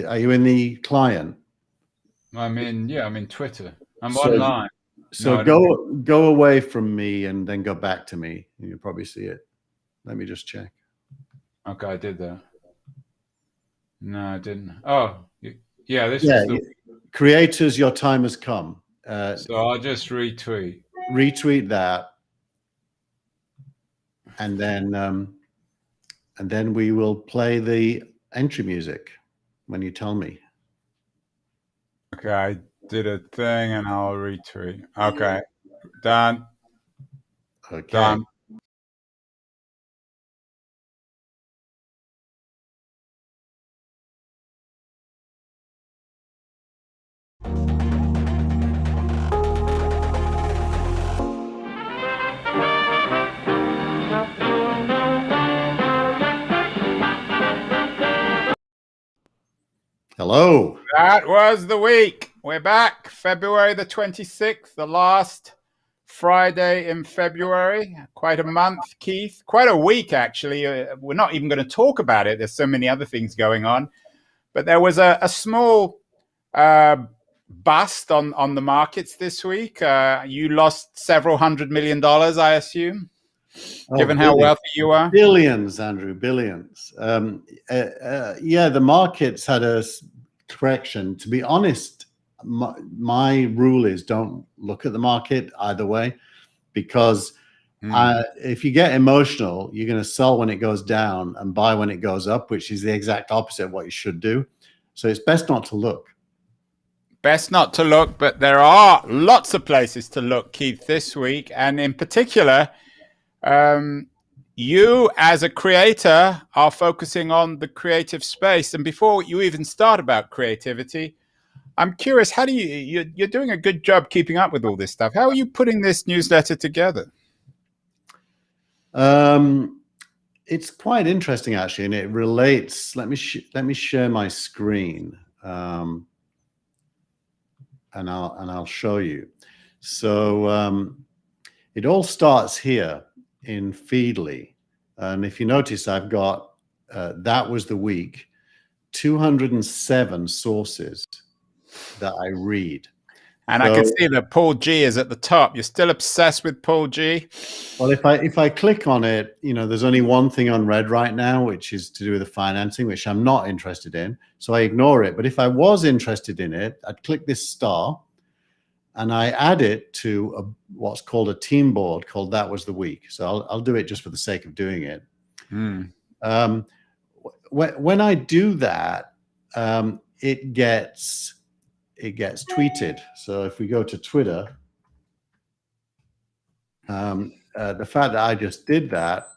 Are you in the client? I'm in Twitter. I'm So- online. So No, go away from me and then go back to me. You'll probably see it. Let me just check. Okay, I did that. No, I didn't. Oh, yeah, this was the. Creators, your time has come. So I'll just retweet. Retweet that, and then we will play the entry music when you tell me. Okay, I did a thing and I'll retweet. Okay, done. Okay. Done. Hello. That was the week. We're back. February the 26th, the last Friday in February. Quite a month, Keith. Quite a week, actually. We're not even going to talk about it. There's so many other things going on. But there was a small bust on the markets this week. You lost several $100 million, I assume, given how wealthy you are. Billions, Andrew, billions. Yeah, the markets had a correction. To be honest, my rule is don't look at the market either way, because if you get emotional, you're going to sell when it goes down and buy when it goes up, which is the exact opposite of what you should do. So it's best not to look. Best not to look, but there are lots of places to look, Keith, this week. And in particular, you as a creator are focusing on the creative space. And before you even start about creativity, I'm curious, how do you're doing a good job keeping up with all this stuff. How are you putting this newsletter together? It's quite interesting, actually, and it relates. Let me share my screen, and I'll show you. So it all starts here in Feedly, and if you notice, I've got that was the week, 207 sources that I read. And I can see that Paul G is at the top. You're still obsessed with Paul G. Well, if I click on it, there's only one thing unread right now, which is to do with the financing, which I'm not interested in. So I ignore it. But if I was interested in it, I'd click this star and I add it to what's called a team board called That Was the Week. So I'll do it just for the sake of doing it. When I do that, it gets tweeted. So if we go to Twitter, the fact that I just did that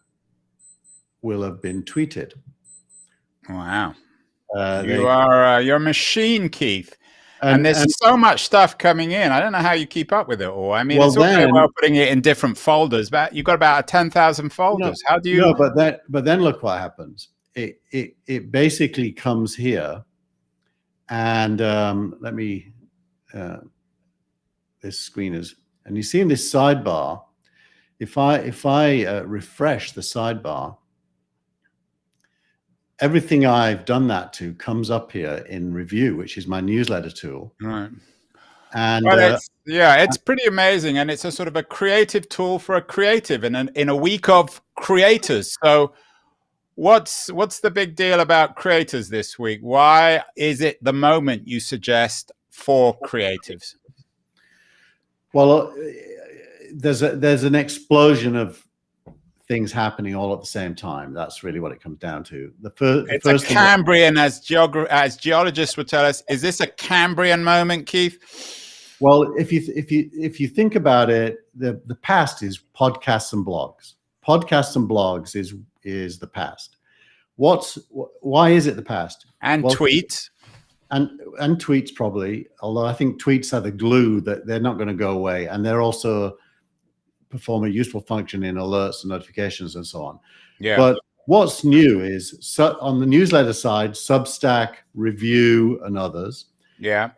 will have been tweeted. Wow. You're a machine, Keith. And there's so much stuff coming in. I don't know how you keep up with it all. I mean, it's all very well putting it in different folders, but you've got about 10,000 folders. How do you? No, but then look what happens. It basically comes here, and let me. This screen is, and you see in this sidebar. If I refresh the sidebar, everything I've done that to comes up here in review, which is my newsletter tool. Right. And it's pretty amazing, and it's a sort of a creative tool for a creative in a week of creators. So, what's the big deal about creators this week? Why is it the moment you suggest for creatives? Well, there's an explosion of things happening all at the same time. That's really what it comes down to. It's a Cambrian, as geologists would tell us. Is this a Cambrian moment, Keith? Well, if you think about it, the past is podcasts and blogs. Podcasts and blogs is the past. Why is it the past? And tweets. And tweets probably, although I think tweets are the glue that they're not going to go away, and they're also perform a useful function in alerts and notifications and so on. Yeah. But what's new is on the newsletter side, Substack, Review, and others. Yeah.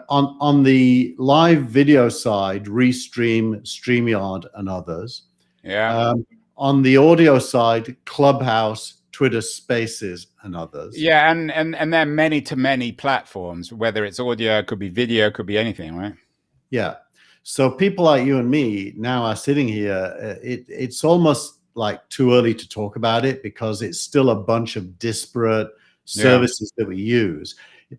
On the live video side, Restream, StreamYard, and others. Yeah. On the audio side, Clubhouse, Twitter Spaces and others. Yeah, and they're many to many platforms, whether it's audio, could be video, could be anything, right? Yeah. So people like you and me now are sitting here. It's almost like too early to talk about it because it's still a bunch of disparate services that we use.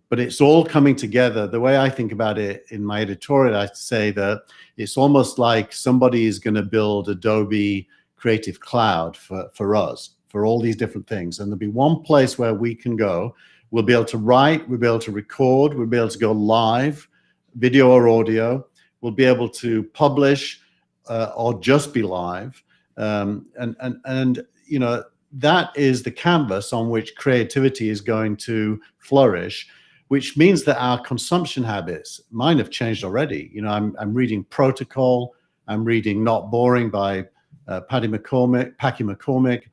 But it's all coming together. The way I think about it in my editorial, I say that it's almost like somebody is going to build Adobe Creative Cloud for us, for all these different things. And there'll be one place where we can go. We'll be able to write, we'll be able to record, we'll be able to go live, video or audio. We'll be able to publish or just be live. And you know, that is the canvas on which creativity is going to flourish, which means that our consumption habits, mine have changed already. You know, I'm reading Protocol, I'm reading Not Boring by Packy McCormick.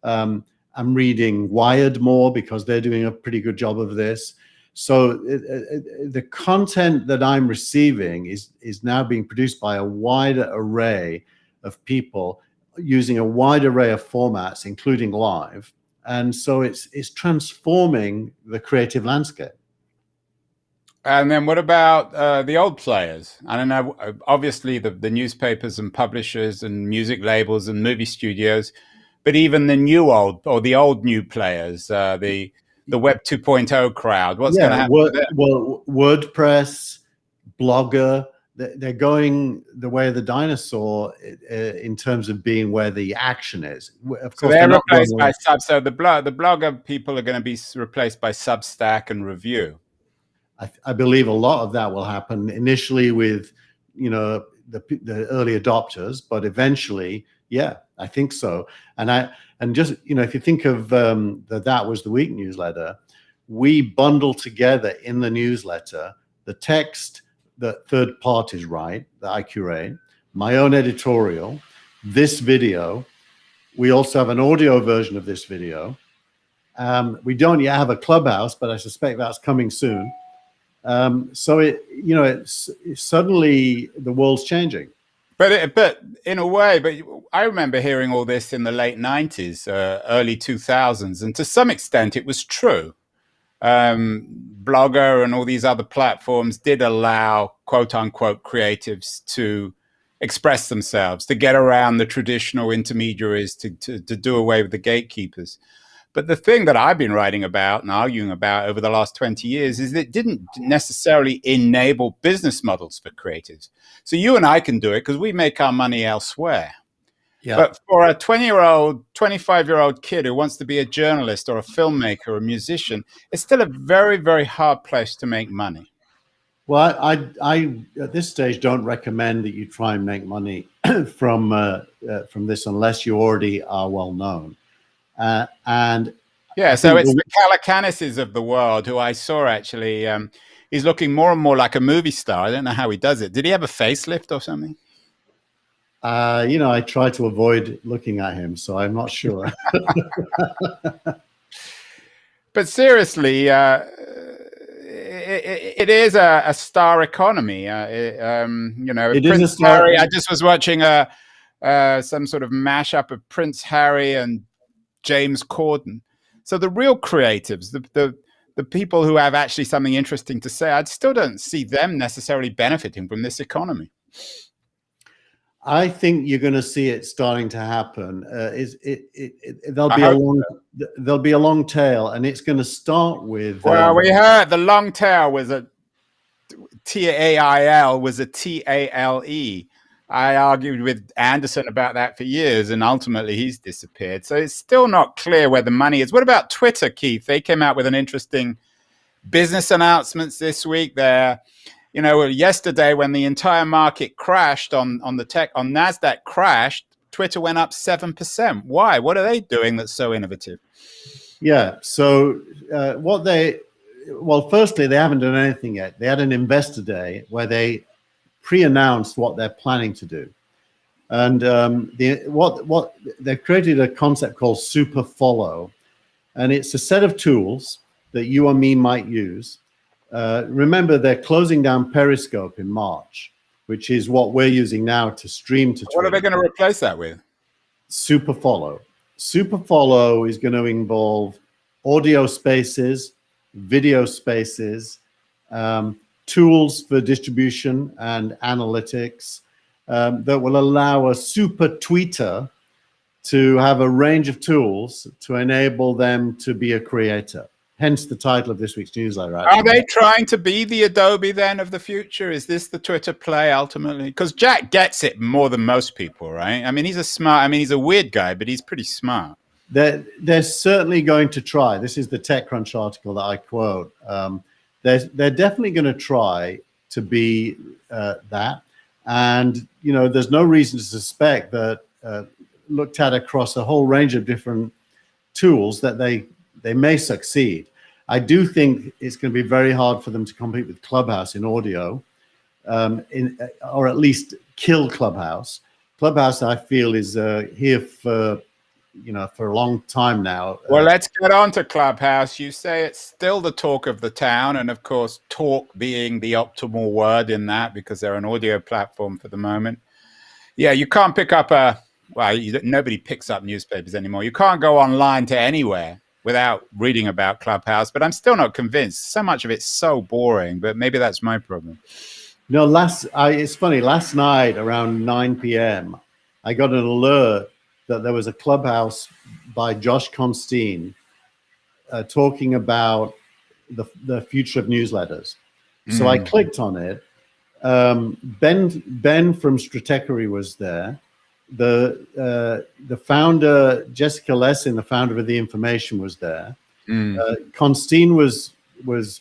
I'm reading Wired more because they're doing a pretty good job of this. So the content that I'm receiving is now being produced by a wider array of people using a wide array of formats, including live. And so it's transforming the creative landscape. And then what about the old players? I don't know, obviously the newspapers and publishers and music labels and movie studios, but even the old new players, the Web 2.0 crowd. What's going to happen to them? Well, WordPress, Blogger, they're going the way of the dinosaur in terms of being where the action is. Of course, so they're replaced by So the Blogger people are going to be replaced by Substack and Review. I believe a lot of that will happen initially with, you know, the early adopters, but eventually, yeah, I think so. And just, you know, if you think of That Was the Week newsletter, we bundle together in the newsletter the text that third parties write, that I curate, my own editorial, this video. We also have an audio version of this video. We don't yet have a Clubhouse, but I suspect that's coming soon. So it's suddenly the world's changing. But in a way, I remember hearing all this in the late 90s, early 2000s, and to some extent it was true. Blogger and all these other platforms did allow quote unquote creatives to express themselves, to get around the traditional intermediaries, to do away with the gatekeepers. But the thing that I've been writing about and arguing about over the last 20 years is that it didn't necessarily enable business models for creatives. So you and I can do it because we make our money elsewhere. Yeah. But for a 20-year-old, 25-year-old kid who wants to be a journalist or a filmmaker or a musician, it's still a very, very hard place to make money. Well, I at this stage don't recommend that you try and make money from this unless you already are well known. And yeah, so it's the Calacanis's of the world who I saw actually. He's looking more and more like a movie star. I don't know how he does it. Did he have a facelift or something? You know, I try to avoid looking at him, so I'm not sure. But seriously, it is a star economy. You know, Prince Harry. I just was watching some sort of mashup of Prince Harry and James Corden. So the real creatives, the people who have actually something interesting to say, I still don't see them necessarily benefiting from this economy. I think you're going to see it starting to happen. There'll be a long tail, and it's going to start with. Well, we heard the long tail was a TAIL was a TALE. I argued with Anderson about that for years, and ultimately he's disappeared. So it's still not clear where the money is. What about Twitter, Keith? They came out with an interesting business announcements this week. There, you know, yesterday when the entire market crashed on NASDAQ crashed, Twitter went up 7%. Why? What are they doing that's so innovative? Yeah. So firstly, they haven't done anything yet. They had an investor day where they pre-announced what they're planning to do, and what they've created a concept called Super Follow, and it's a set of tools that you or me might use. Remember, they're closing down Periscope in March, which is what we're using now to stream to Twitter. What are they going to replace that with? Super Follow. Super Follow is going to involve audio spaces, video spaces, tools for distribution and analytics that will allow a super tweeter to have a range of tools to enable them to be a creator. Hence the title of this week's newsletter. Are they trying to be the Adobe then of the future? Is this the Twitter play ultimately? Because Jack gets it more than most people, right? I mean, he's a weird guy, but he's pretty smart. They're certainly going to try. This is the TechCrunch article that I quote. They're definitely going to try to be that. And, there's no reason to suspect that looked at across a whole range of different tools that they may succeed. I do think it's going to be very hard for them to compete with Clubhouse in audio, or at least kill Clubhouse. Clubhouse, I feel, is here for a long time now. Well, let's get on to Clubhouse. You say it's still the talk of the town, and of course, talk being the optimal word in that because they're an audio platform for the moment. Yeah, you can't pick up nobody picks up newspapers anymore. You can't go online to anywhere without reading about Clubhouse, but I'm still not convinced. So much of it's so boring, but maybe that's my problem. No, it's funny. Last night around 9 p.m., I got an alert that there was a Clubhouse by Josh Constine talking about the future of newsletters. So I clicked on it. Ben from Stratechery was there. The founder, Jessica Lessin, the founder of The Information, was there. Constine was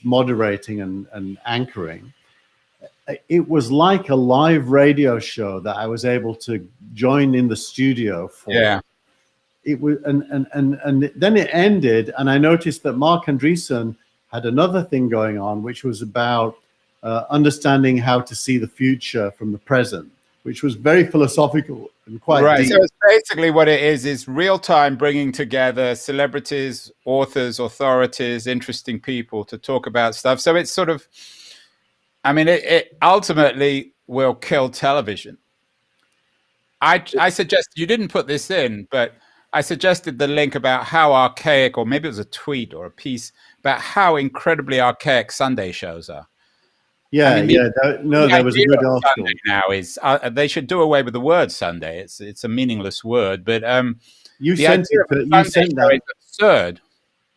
moderating and anchoring. It was like a live radio show that I was able to join in the studio for. Yeah. It was, and then it ended, and I noticed that Mark Andreessen had another thing going on, which was about understanding how to see the future from the present, which was very philosophical and quite deep. So it's basically what it is real time bringing together celebrities, authors, authorities, interesting people to talk about stuff. So it's sort of, it ultimately will kill television. I suggest, you didn't put this in, but I suggested the link about how archaic, or maybe it was a tweet or a piece, about how incredibly archaic Sunday shows are. Yeah, there was a good article. Sunday now is they should do away with the word Sunday. It's a meaningless word, but you sent that. Absurd.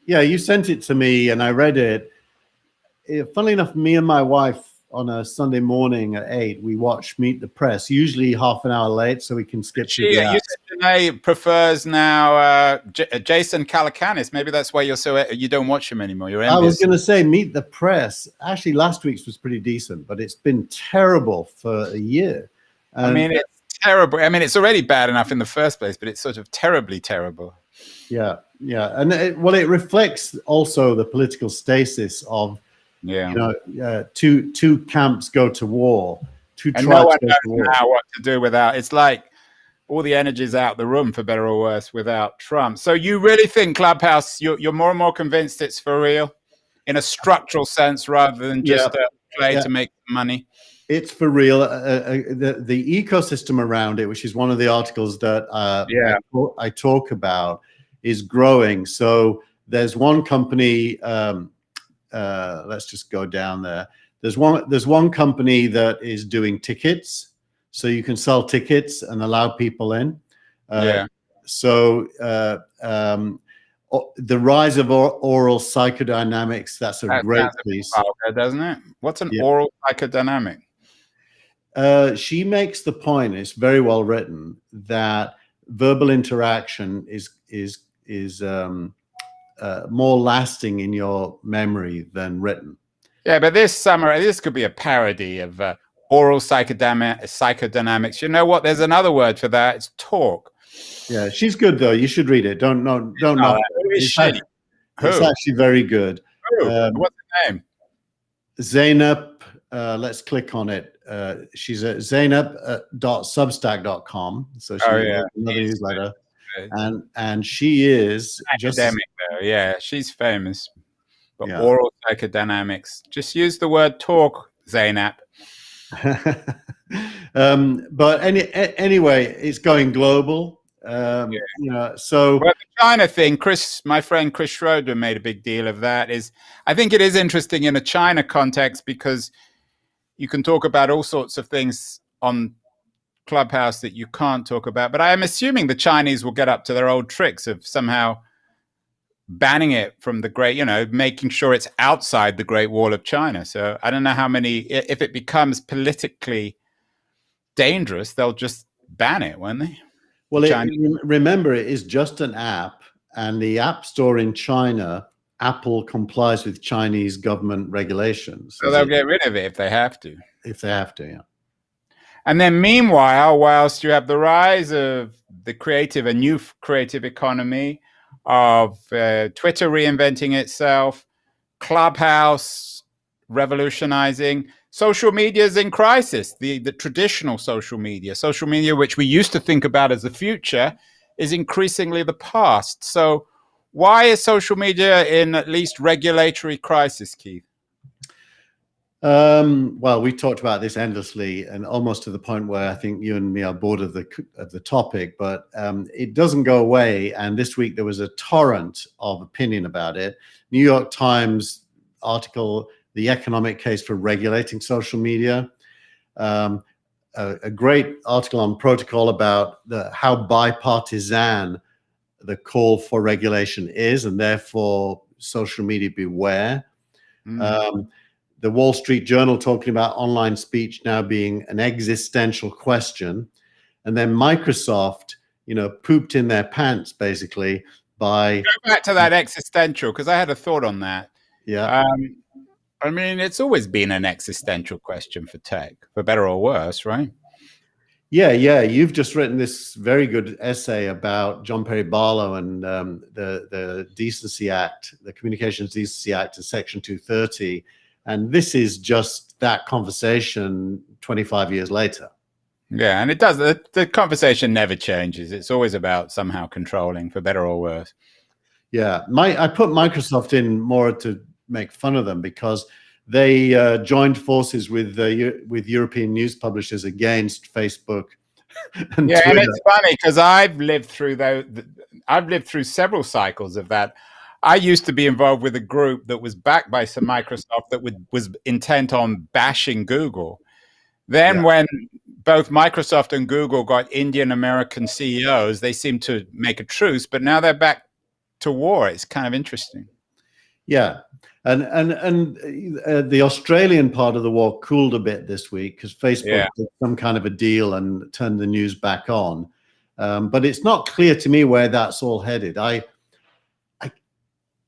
Yeah, you sent it to me, and I read it. Funnily enough, me and my wife on a Sunday morning at 8, we watch Meet the Press, usually half an hour late, so we can skip through the ads. You said Janae prefers now Jason Calacanis. Maybe that's why you don't watch him anymore. You're envious. I was going to say Meet the Press. Actually, last week's was pretty decent, but it's been terrible for a year. It's terrible. It's already bad enough in the first place, but it's sort of terribly terrible. Yeah. And it reflects also the political stasis of, two camps go to war, two tribes no one go knows to war. now what to do without. It's like all the energy's out the room, for better or worse, without Trump. So you really think Clubhouse, you're more and more convinced it's for real in a structural sense rather than just a play to make money? It's for real. The ecosystem around it, which is one of the articles that I talk about, is growing. So there's one company, let's just go down there. There's one company that is doing tickets, so you can sell tickets and allow people in. So the rise of oral psychodynamics, that's a great piece. Doesn't it? What's an oral psychodynamic? She makes the point, it's very well written, that verbal interaction is more lasting in your memory than written. Yeah, but this could be a parody of oral psychodynamics. You know what? There's another word for that. It's talk. Yeah, she's good though. You should read it. Don't know. It's actually very good. What's her name? Zainab. Let's click on it. She's at zainab.substack.com. So she's another newsletter. And she is academic though. Yeah, she's famous. But oral psychodynamics. Just use the word talk, Zainab. But anyway, it's going global. So well, the China thing, my friend Chris Schroeder made a big deal of that. I think it is interesting in a China context because you can talk about all sorts of things on Clubhouse that you can't talk about. But I am assuming the Chinese will get up to their old tricks of somehow banning it from the making sure it's outside the Great Wall of China. So I don't know if it becomes politically dangerous, they'll just ban it, won't they? Well, remember, it is just an app, and the App Store in China, Apple complies with Chinese government regulations. So they'll get rid of it if they have to. If they have to, yeah. And then meanwhile, whilst you have the rise of a new creative economy, of Twitter reinventing itself, Clubhouse revolutionizing, social media is in crisis. The traditional social media, which we used to think about as the future, is increasingly the past. So why is social media in at least regulatory crisis, Keith? Well, we talked about this endlessly, and almost to the point where I think you and me are bored of the topic, but it doesn't go away. And this week there was a torrent of opinion about it. New York Times article, "The Economic Case for Regulating Social Media." A great article on Protocol about how bipartisan the call for regulation is, and therefore social media beware. The Wall Street Journal talking about online speech now being an existential question. And then Microsoft, pooped in their pants basically by... Go back to that existential, because I had a thought on that. Yeah. I mean, it's always been an existential question for tech, for better or worse, right? Yeah. You've just written this very good essay about John Perry Barlow and the Decency Act, the Communications Decency Act, and Section 230. And this is just that conversation 25 years later. Yeah, and it does. The conversation never changes. It's always about somehow controlling, for better or worse. Yeah, I put Microsoft in more to make fun of them because they joined forces with European news publishers against Facebook and Twitter. And it's funny because I've lived through several cycles of that. I used to be involved with a group that was backed by some Microsoft that was intent on bashing Google. Then when both Microsoft and Google got Indian American CEOs, they seemed to make a truce, but now they're back to war. It's kind of interesting. Yeah. And the Australian part of the war cooled a bit this week because Facebook did some kind of a deal and turned the news back on. But it's not clear to me where that's all headed.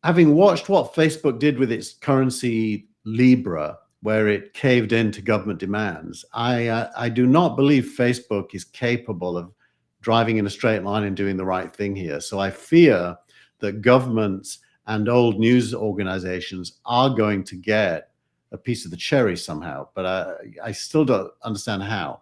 Having watched what Facebook did with its currency Libra, where it caved into government demands, I do not believe Facebook is capable of driving in a straight line and doing the right thing here. So I fear that governments and old news organizations are going to get a piece of the cherry somehow, but I still don't understand how.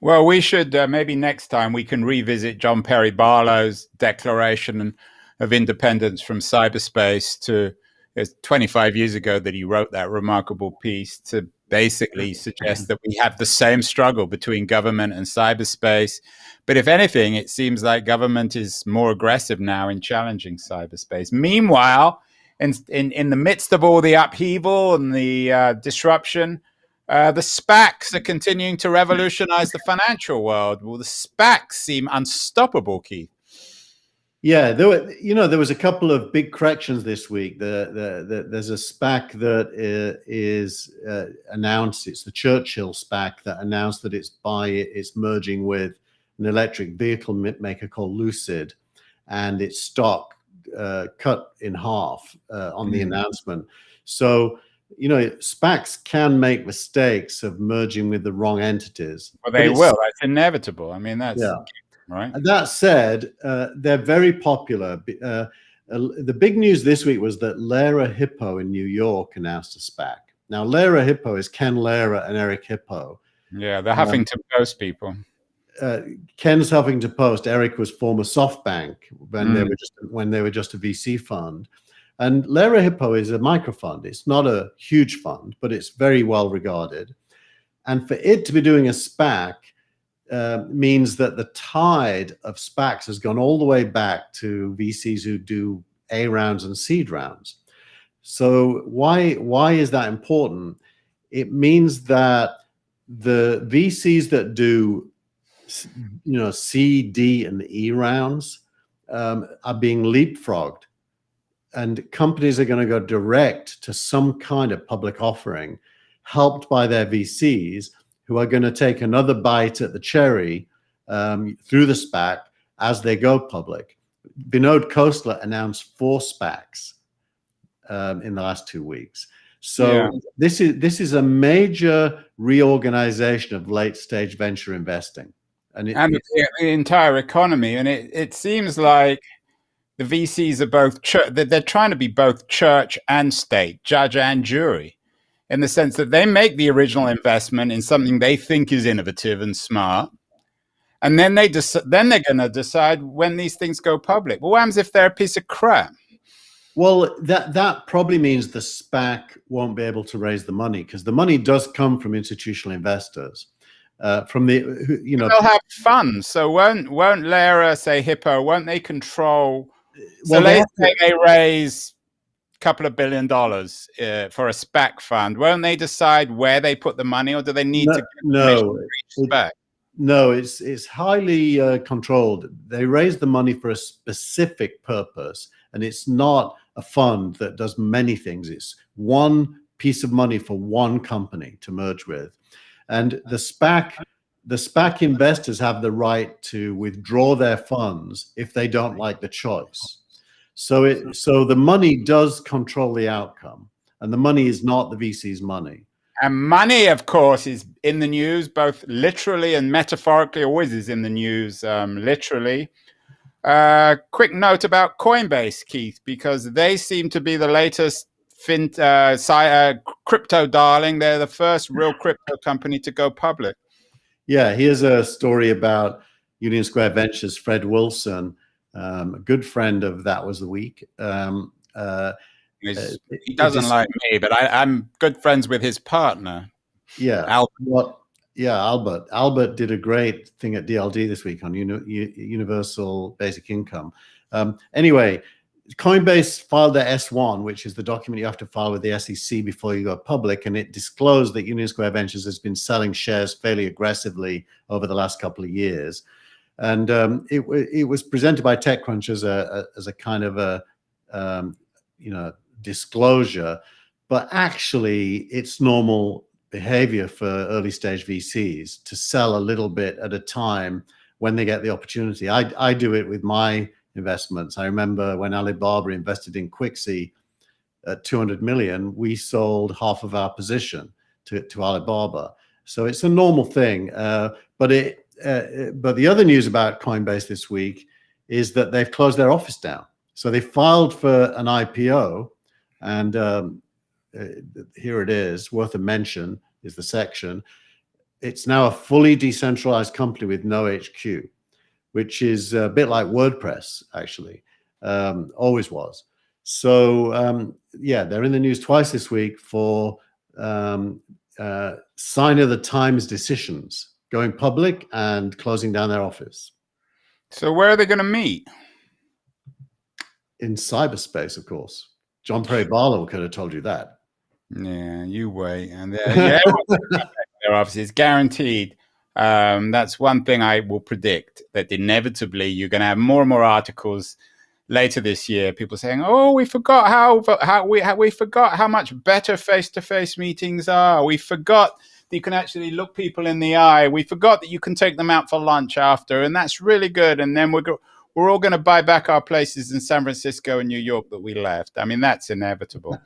Well, we should maybe next time we can revisit John Perry Barlow's declaration of independence from cyberspace. It's 25 years ago that he wrote that remarkable piece to basically suggest that we have the same struggle between government and cyberspace. But if anything, it seems like government is more aggressive now in challenging cyberspace. Meanwhile, in the midst of all the upheaval and the disruption, the SPACs are continuing to revolutionize the financial world. Well, the SPACs seem unstoppable, Keith. Yeah, there was a couple of big corrections this week. There's a SPAC that is announced. It's the Churchill SPAC that announced that it's merging with an electric vehicle maker called Lucid, and its stock cut in half on the announcement. So, SPACs can make mistakes of merging with the wrong entities. Well, they will. That's inevitable. I mean, that's... Yeah. Right. That said, they're very popular. The big news this week was that Lehrer Hippo in New York announced a SPAC. Now, Lehrer Hippo is Ken Lehrer and Eric Hippo. Yeah, the Huffington Post people. Ken's Huffington Post. Eric was former SoftBank when they were just a VC fund. And Lehrer Hippo is a microfund. It's not a huge fund, but it's very well regarded. And for it to be doing a SPAC, means that the tide of SPACs has gone all the way back to VCs who do A rounds and seed rounds. So why is that important? It means that the VCs that do, C, D, and E rounds are being leapfrogged, and companies are going to go direct to some kind of public offering, helped by their VCs, who are going to take another bite at the cherry through the SPAC as they go public. Vinod Khosla announced 4 SPACs in the last 2 weeks. So this is a major reorganization of late-stage venture investing. And the entire economy. And it seems like the VCs are both they're trying to be both church and state, judge and jury, in the sense that they make the original investment in something they think is innovative and smart, and then they're going to decide when these things go public. Well, what happens if they're a piece of crap? Well, that probably means the SPAC won't be able to raise the money, because the money does come from institutional investors. From the, they'll have funds. So won't Lara, say Hippo, won't they control? So let's say they raise a couple of $1 billion for a SPAC fund. Won't they decide where they put the money, or do they need to reach SPAC? No, it's highly controlled. They raise the money for a specific purpose, and it's not a fund that does many things. It's one piece of money for one company to merge with. And the SPAC investors have the right to withdraw their funds if they don't like the choice. So the money does control the outcome, and the money is not the VC's money. And money, of course, is in the news, both literally and metaphorically. Always is in the news, literally. Quick note about Coinbase, Keith, because they seem to be the latest crypto darling. They're the first real crypto company to go public. Yeah, here's a story about Union Square Ventures. Fred Wilson, a good friend of That Was the Week. He doesn't like me, but I'm good friends with his partner. Yeah, Albert. Albert did a great thing at DLD this week on universal basic income. Anyway, Coinbase filed their S1, which is the document you have to file with the SEC before you go public, and it disclosed that Union Square Ventures has been selling shares fairly aggressively over the last couple of years. And it was presented by TechCrunch as a kind of a disclosure, but actually it's normal behavior for early stage VCs to sell a little bit at a time when they get the opportunity. I do it with my investments. I remember when Alibaba invested in Quixie at 200 million, we sold half of our position to Alibaba. So it's a normal thing. But the other news about Coinbase this week is that they've closed their office down. So they filed for an IPO, and here it is, worth a mention is the section. It's now a fully decentralized company with no HQ, which is a bit like WordPress, actually, always was. So yeah, they're in the news twice this week for sign of the times decisions, going public and closing down their office. So where are they going to meet? In cyberspace, of course. John Perry Barlow could have told you that. Yeah, you wait. And their offices, guaranteed. That's one thing I will predict, that inevitably you're going to have more and more articles later this year. People saying, "Oh, we forgot we forgot how much better face-to-face meetings are. We forgot that you can actually look people in the eye. We forgot that you can take them out for lunch after, and that's really good. And then we're all going to buy back our places in San Francisco and New York that we left." I mean, that's inevitable.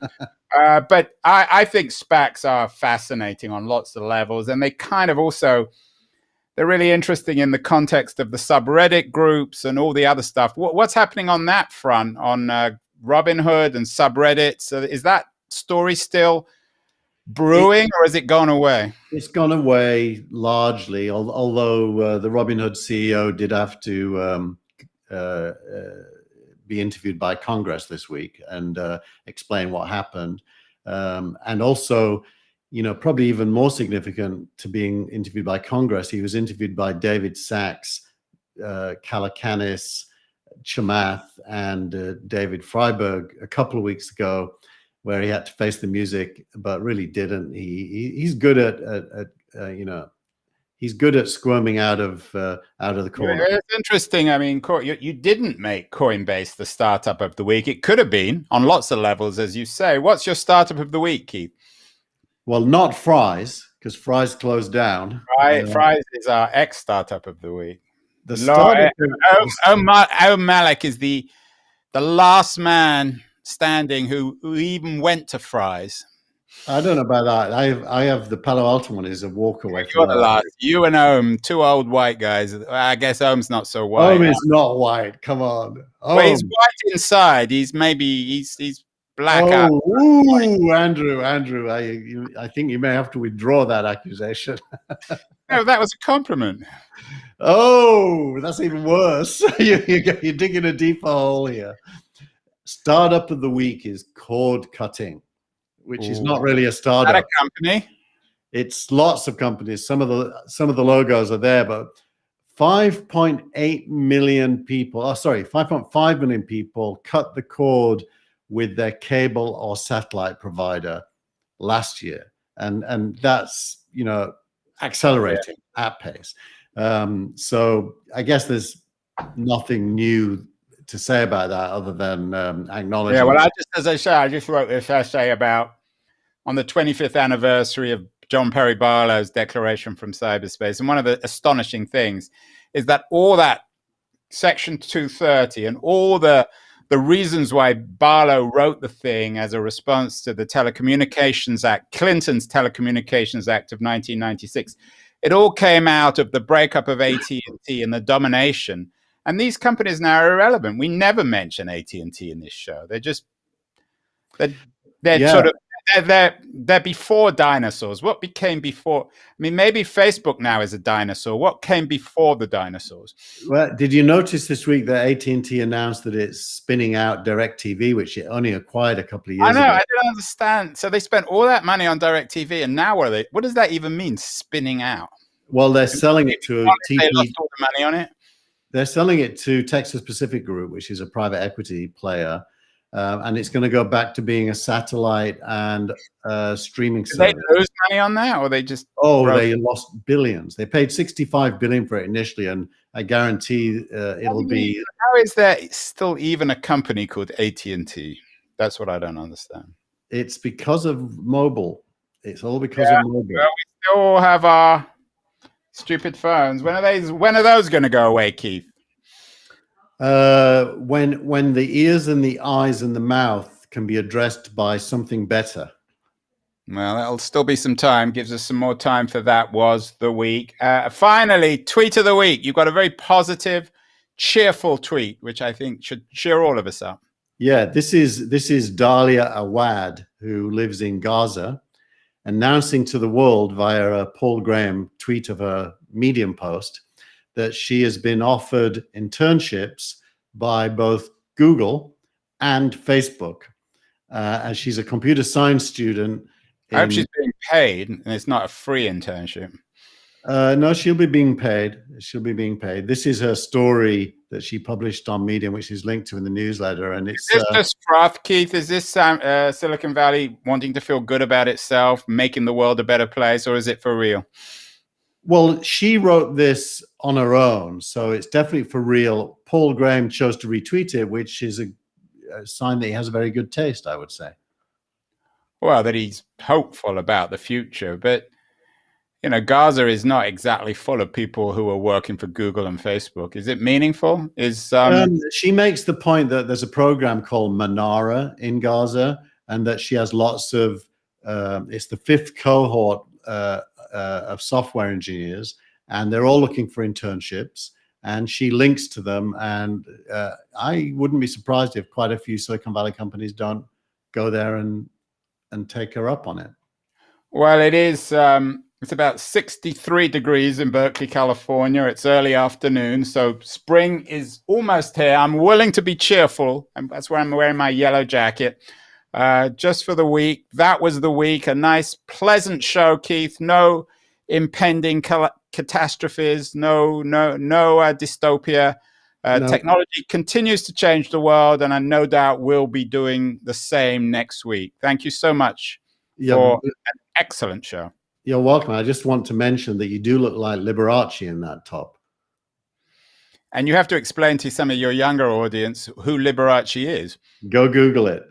But I think SPACs are fascinating on lots of levels, and they kind of also, they're really interesting in the context of the subreddit groups and all the other stuff. What's happening on that front, on Robinhood and subreddits? Is that story still brewing, or has it gone away? It's gone away largely, although the Robinhood CEO did have to be interviewed by Congress this week and explain what happened. And also, probably even more significant to being interviewed by Congress, he was interviewed by David Sachs, Calacanis, Chamath, and David Freiberg a couple of weeks ago, where he had to face the music, but really didn't. He's good at he's good at squirming out of the corner. It's interesting. I mean, you didn't make Coinbase the startup of the week. It could have been on lots of levels, as you say. What's your startup of the week, Keith? Well, not Fry's, because Fry's closed down. Fry's is our ex-startup of the week. The startup Malik is the last man standing who even went to Fry's. I don't know about that. I have the Palo Alto one is a walk away from You're the last. You and Ohm, two old white guys. I guess Ohm's not so white. Ohm is not white. Come on. Well, he's white inside. He's black out. Ooh, Andrew. I think you may have to withdraw that accusation. No, that was a compliment. Oh, that's even worse. You're digging a deeper hole here. Startup of the week is cord cutting, which is not really a startup. Is that a company? It's lots of companies. Some of the logos are there, but 5.8 million people. 5.5 million people cut the cord with their cable or satellite provider last year, and that's accelerating at pace. So I guess there's nothing new to say about that other than acknowledging. Yeah, well, I just wrote this essay about on the 25th anniversary of John Perry Barlow's Declaration from Cyberspace, and one of the astonishing things is that all that Section 230 and all the reasons why Barlow wrote the thing as a response to the Telecommunications Act, Clinton's Telecommunications Act of 1996, it all came out of the breakup of AT&T and the domination. And these companies now are irrelevant. We never mention AT&T in this show. They're before dinosaurs. What became before? I mean, maybe Facebook now is a dinosaur. What came before the dinosaurs? Well, did you notice this week that AT&T announced that it's spinning out DirecTV, which it only acquired a couple of years ago? I didn't understand. So they spent all that money on DirecTV, and now what does that even mean, spinning out? Well, they're selling it to They lost all the money on it. They're selling it to Texas Pacific Group, which is a private equity player. And it's going to go back to being a satellite and streaming service. Did they lose money on that, or they just? They lost billions. They paid $65 billion for it initially, and I guarantee it'll be. How is there still even a company called AT&T? That's what I don't understand. It's because of mobile. It's all because of mobile. Well, we still have our stupid phones. When are those going to go away, Keith? When the ears and the eyes and the mouth can be addressed by something better. Well, that'll still be some time. Gives us some more time for that. Was the week. Finally, tweet of the week. You've got a very positive, cheerful tweet, which I think should cheer all of us up. Yeah, this is Dahlia Awad, who lives in Gaza, announcing to the world via a Paul Graham tweet of a Medium post that she has been offered internships by both Google and Facebook. And she's a computer science student. I hope she's being paid and it's not a free internship. No, she'll be being paid. She'll be being paid. This is her story that she published on Medium, which is linked to in the newsletter. And it's is this just froth, Keith? Is this Silicon Valley wanting to feel good about itself, making the world a better place, or is it for real? Well, she wrote this on her own, so it's definitely for real. Paul Graham chose to retweet it, which is a sign that he has a very good taste, I would say. Well, that he's hopeful about the future. But, Gaza is not exactly full of people who are working for Google and Facebook. Is it meaningful? She makes the point that there's a program called Manara in Gaza, and that she has lots of, it's the fifth cohort of software engineers, and they're all looking for internships, and she links to them. And I wouldn't be surprised if quite a few Silicon Valley companies don't go there and take her up on it. Well, it is. It's about 63 degrees in Berkeley, California. It's early afternoon, so spring is almost here. I'm willing to be cheerful, and that's why I'm wearing my yellow jacket. just for the week. That was the week. A nice, pleasant show, Keith. No impending catastrophes. No dystopia. No. Technology continues to change the world, and I no doubt will be doing the same next week. Thank you so much for an excellent show. You're welcome. I just want to mention that you do look like Liberace in that top. And you have to explain to some of your younger audience who Liberace is. Go Google it.